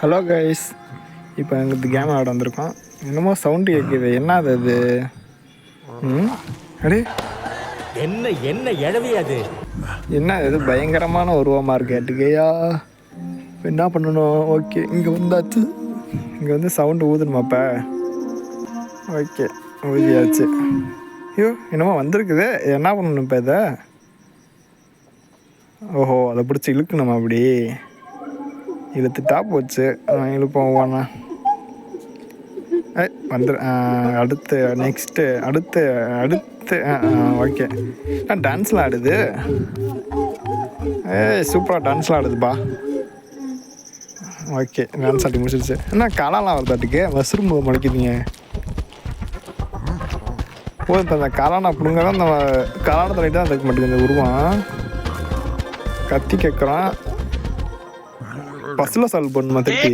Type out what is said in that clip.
Hello guys, இப்போ எங்களுக்கு game ஆட வந்திருக்கோம். என்னமோ சவுண்டு கேட்குது, என்ன அது? அடே என்ன என்ன எழவி அது? என்ன இது பயங்கரமான உருவமாக இருக்கு கேட்டுக்கையா? என்ன பண்ணணும்? ஓகே, இங்கே வந்தாச்சு. இங்கே வந்து சவுண்டு ஊதணுமாப்ப? ஓகே, ஊதியாச்சு. ஐயோ, என்னமோ வந்திருக்குது. என்ன பண்ணணும் இப்போ இதை? ஓஹோ, அதை பிடிச்சி இழுக்கணுமா? அப்படி இழுத்துட்டா போச்சு. இழுப்போம் போனா வந்துடு. அடுத்து நெக்ஸ்ட்டு அடுத்து அடுத்து ஓகே. டான்ஸ்லாம் ஆடுது. சூப்பராக டான்ஸ்லாம் ஆடுதுப்பா. ஓகே, டான்ஸ் ஆட்டி முடிச்சிருச்சு. என்ன காலாலாம் வருதாட்டுக்கு? மஷ்ரூம் முளைக்குதுங்க. இப்போ அந்த காலானா பிடுங்க தான் அந்த காலான தலைட்டு தான் தைக்க மாட்டேங்குது இந்த உருவம். கத்தி கேட்குறான். பஸ்ஸில் சால்வ் பண்ணுமா திருப்பி?